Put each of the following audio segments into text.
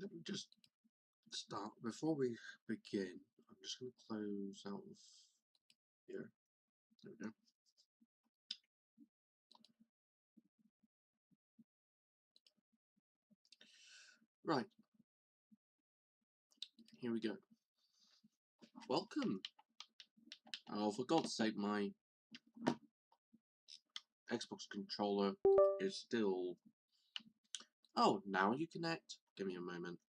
let me just start. Before we begin, I'm just going to close out of here. There we go. Right. Here we go. Welcome. Oh, for God's sake, my Xbox controller is still... Oh, now you connect. Give me a moment.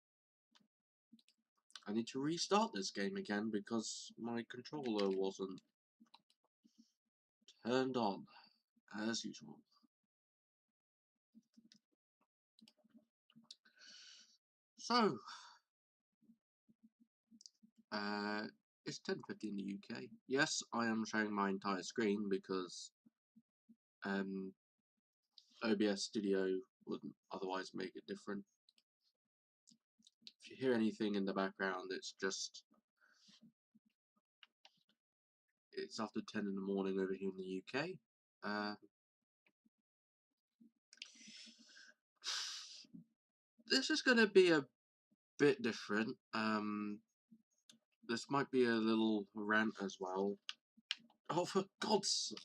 I need to restart this game again because my controller wasn't turned on, as usual. So, it's 10:50 in the UK. Yes, I am showing my entire screen because OBS Studio wouldn't otherwise make it different. If you hear anything in the background, it's after 10 in the morning over here in the UK. This is going to be a bit different. This might be a little rant as well. Oh, for God's sake.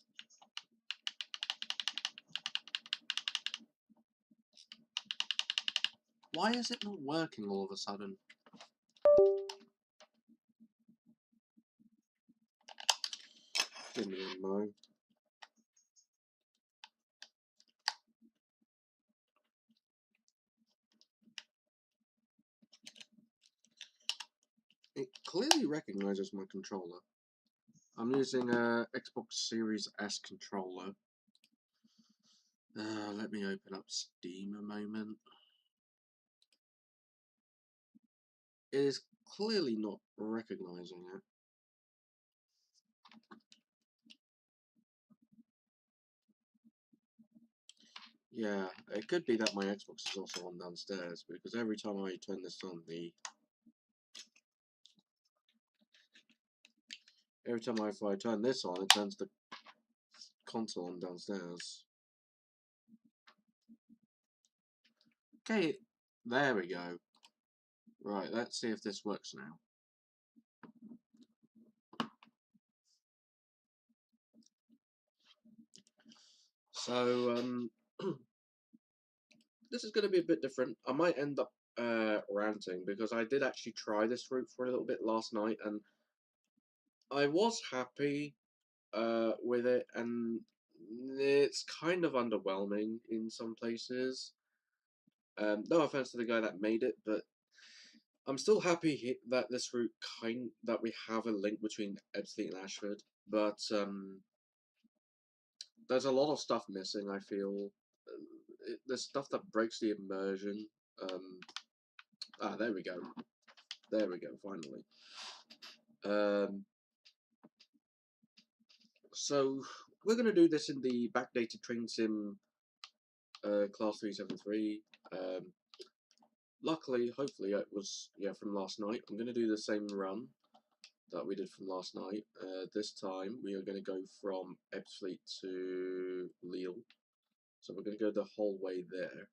Why is it not working all of a sudden? Give me a mo. It clearly recognizes my controller. I'm using a Xbox Series S controller. Let me open up Steam a moment. It is clearly not recognizing it. Yeah, it could be that my Xbox is also on downstairs, because every time I turn this on, if I turn this on, it turns the console on downstairs. Okay, there we go. Right, let's see if this works now. So, this is going to be a bit different. I might end up ranting, because I did actually try this route for a little bit last night, and I was happy with it, and it's kind of underwhelming in some places. No offense to the guy that made it, but I'm still happy that this route that we have a link between Ebbsfleet and Ashford, but there's a lot of stuff missing. I feel there's stuff that breaks the immersion. There we go. There we go. Finally. So we're going to do this in the backdated train sim class 373. Luckily, hopefully, it was from last night. I'm going to do the same run that we did from last night. This time we are going to go from Ebbsfleet to Lille. So we're going to go the whole way there.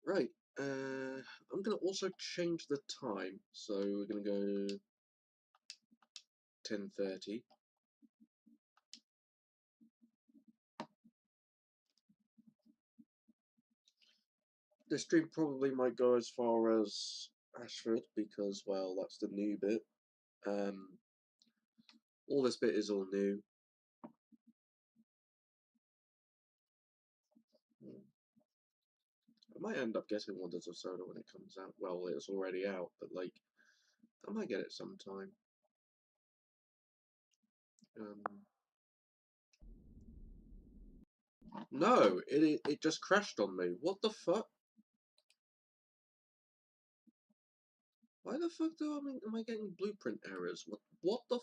Right. I'm going to also change the time. So we're going to go 10:30. This stream probably might go as far as Ashford because, well, that's the new bit. All this bit is all new. I might end up getting Wonders of Soda when it comes out. Well, it's already out, but like, I might get it sometime. No, it just crashed on me. What the fuck? Why the fuck am I getting blueprint errors? What the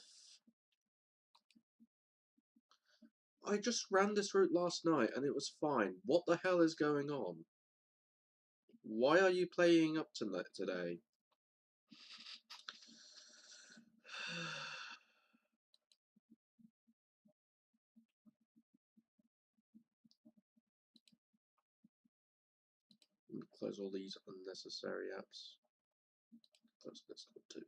I just ran this route last night and it was fine. What the hell is going on? Why are you playing up to that today? Close all these unnecessary apps. Close this one too.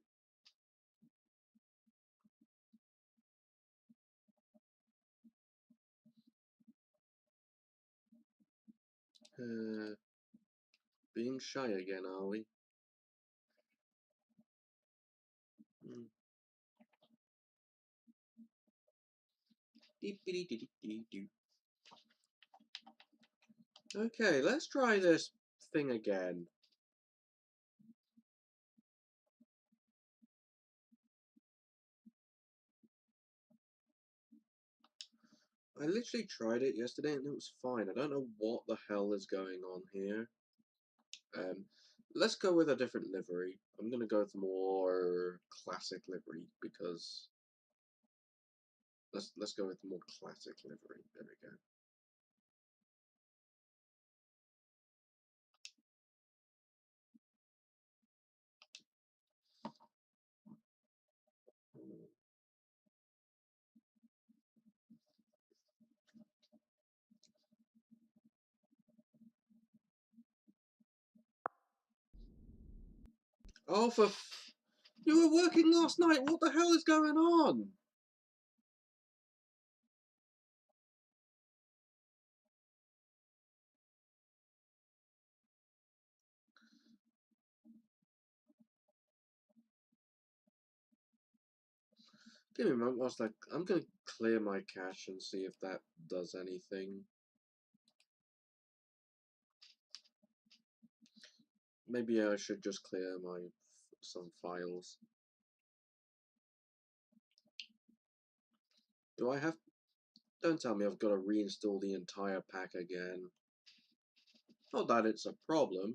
Being shy again, are we? Mm. Okay, let's try this thing again. I literally tried it yesterday and it was fine. I don't know what the hell is going on here. Um, let's go with a different livery. I'm gonna go with more classic livery because let's go with more classic livery. There we go. Oh, you were working last night. What the hell is going on? Give me a moment. I'm gonna clear my cache and see if that does anything. Maybe I should just clear some files. Do I have? Don't tell me I've got to reinstall the entire pack again. Not that it's a problem.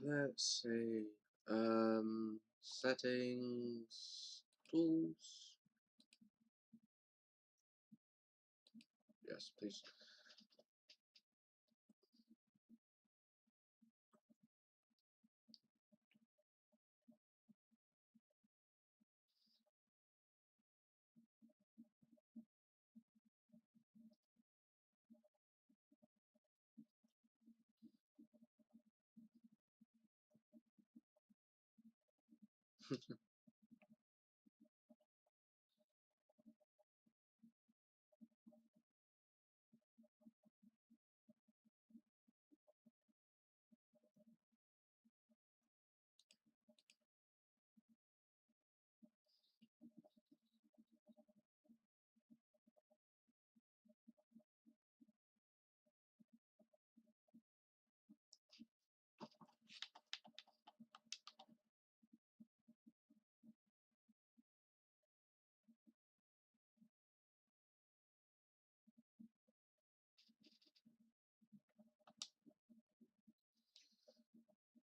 Let's see. Settings, tools. Yes, please.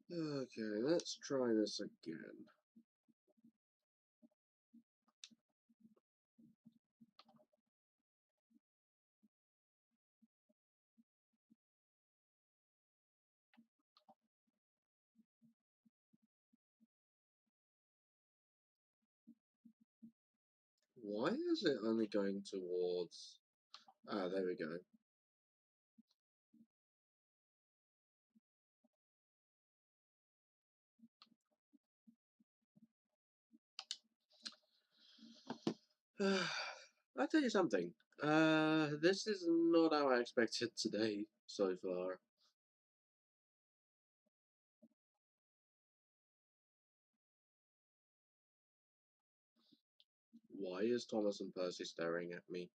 Okay, let's try this again. Why is it only going towards... Ah, there we go. I'll tell you something. This is not how I expected today so far. Why is Thomas and Percy staring at me?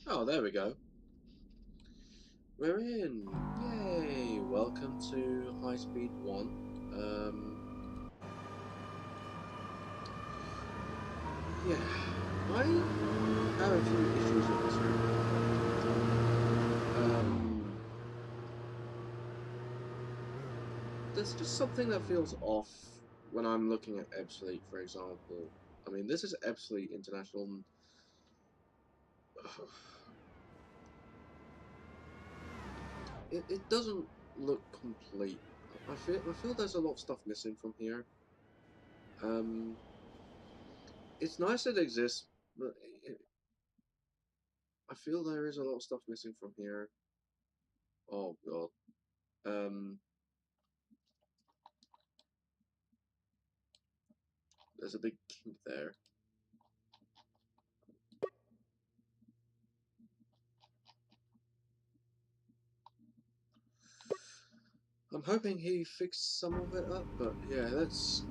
Oh, there we go. We're in. Yay! Welcome to High Speed 1. Yeah, I have a few issues with this route. There's just something that feels off when I'm looking at ebbsfleet, for example. I mean, this is ebbsfleet International. And, it doesn't look complete. I feel there's a lot of stuff missing from here. It's nice it exists, but I feel there is a lot of stuff missing from here. Oh god. There's a big kink there. I'm hoping he fixed some of it up, but yeah, let's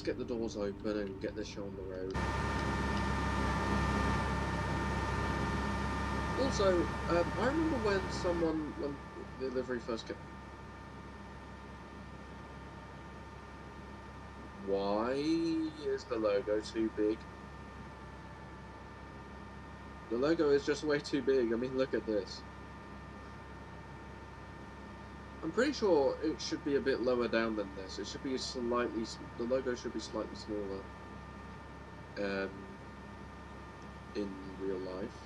get the doors open and get this show on the road. Also, I remember when the delivery first came. Why is the logo too big? The logo is just way too big. I mean, look at this. I'm pretty sure it should be a bit lower down than this. It should be slightly. The logo should be slightly smaller. In real life.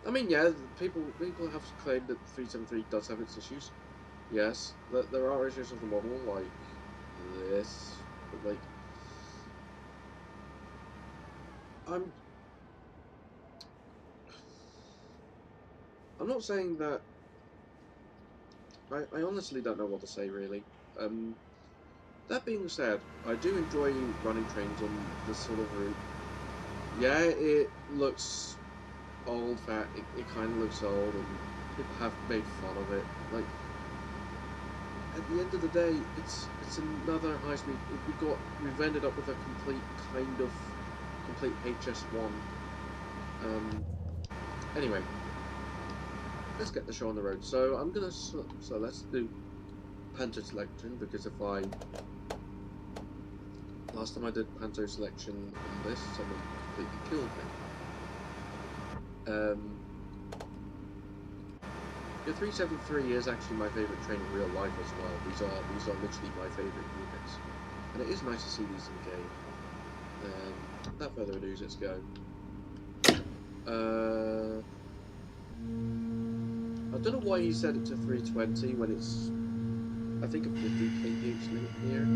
I mean, yeah, people have claimed that 373 does have its issues. Yes, there are issues with the model, like this, but like I'm not saying that. I honestly don't know what to say really. That being said, I do enjoy running trains on this sort of route. Yeah, it looks old, fat. It kind of looks old, and people have made fun of it. Like, at the end of the day, it's another high speed. We've ended up with a complete HS1. Anyway, let's get the show on the road. So I'm gonna so let's do Panto selection, because last time I did Panto selection on this, someone completely killed me. The 373 is actually my favourite train in real life as well. These are literally my favourite units, and it is nice to see these in game. Without further ado, let's go. I don't know why he set it to 320 when it's, I think, a 50 kph limit here.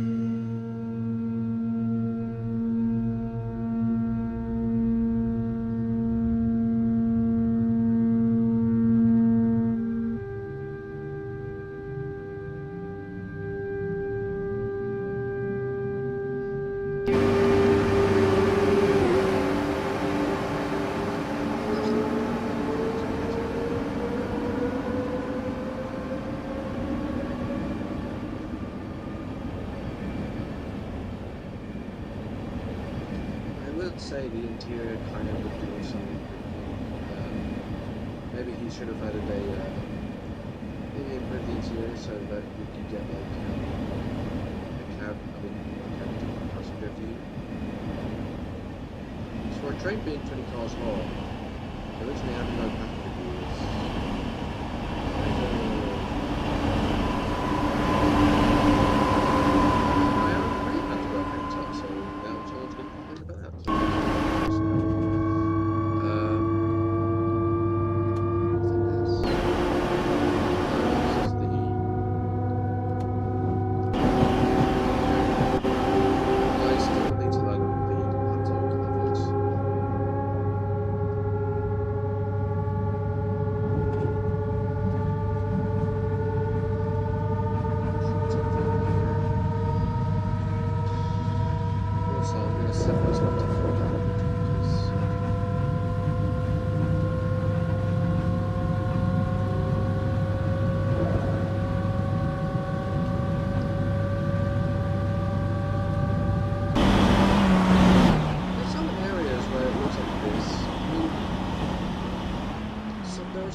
Say the interior kind of would do something. Maybe he should have added maybe improve the interior so that you could get like a passenger view. So for a train being 20 cars long, originally having no passenger views.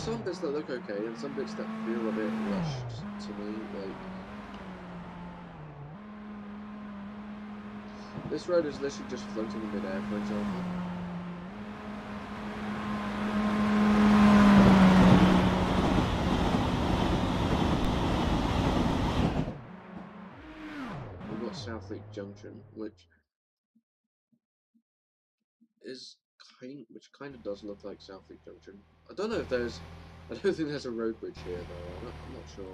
some bits that look okay, and some bits that feel a bit rushed to me, like... This road is literally just floating in midair, for example. We've got Southlake Junction, which kind of does look like Southlake Junction. I don't know if there's... I don't think there's a road bridge here, though. I'm not sure.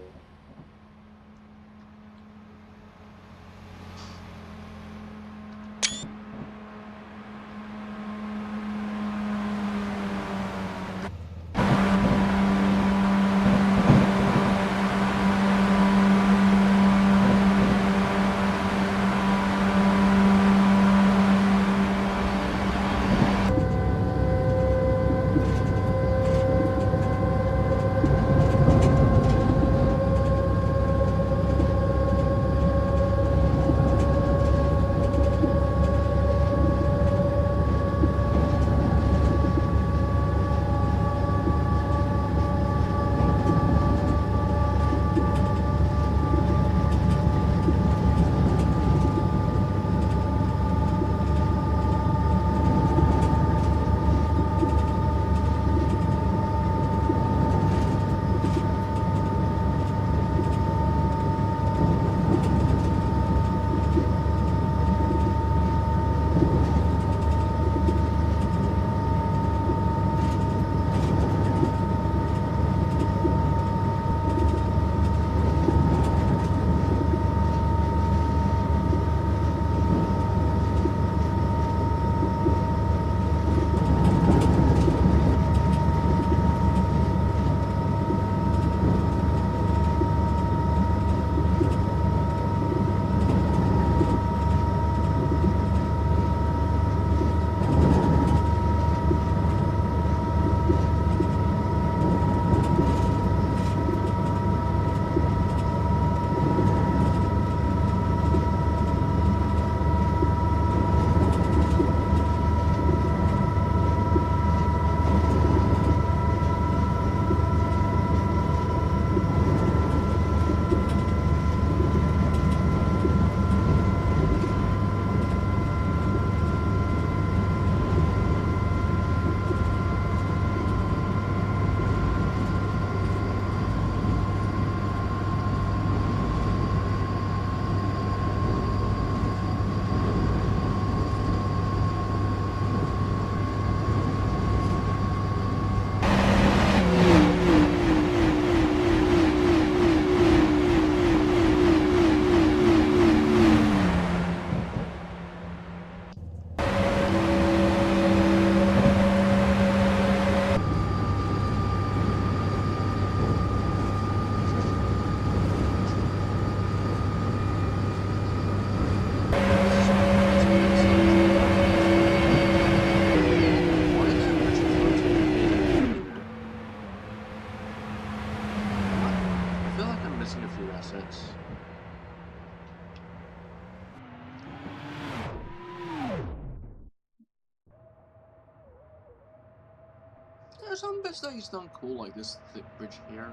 There's some bits that he's done cool, like this thick bridge here.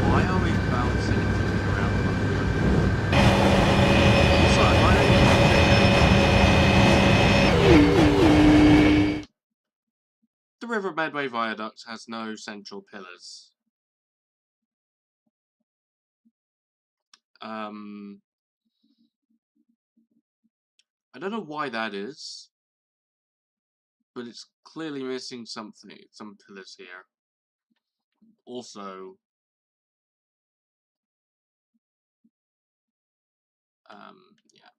Why are we bouncing and flipping around like we're... Sorry, why are you... The River Medway Viaduct has no central pillars. I don't know why that is, but it's clearly missing something, some pillars here. Also, yeah.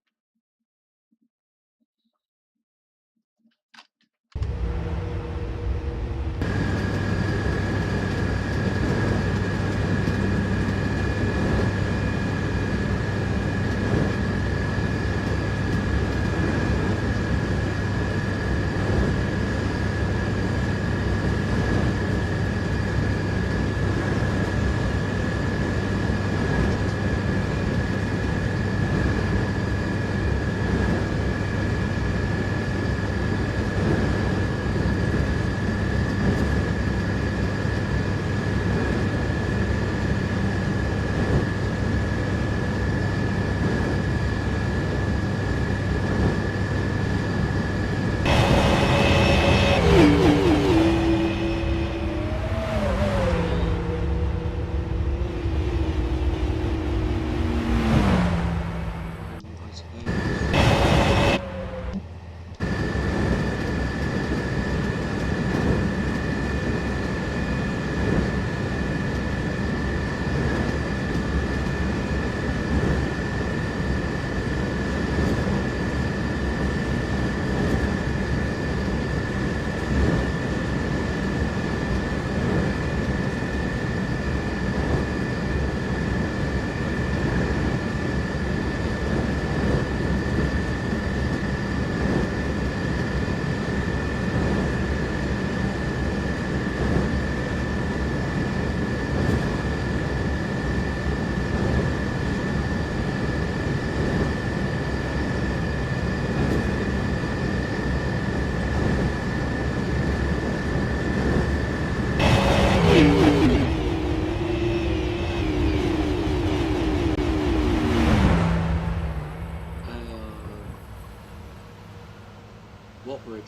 What bridge?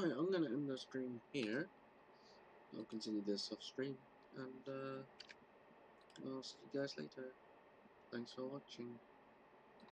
Alright, I'm gonna end the stream here. I'll continue this off stream, and I'll see you guys later. Thanks for watching.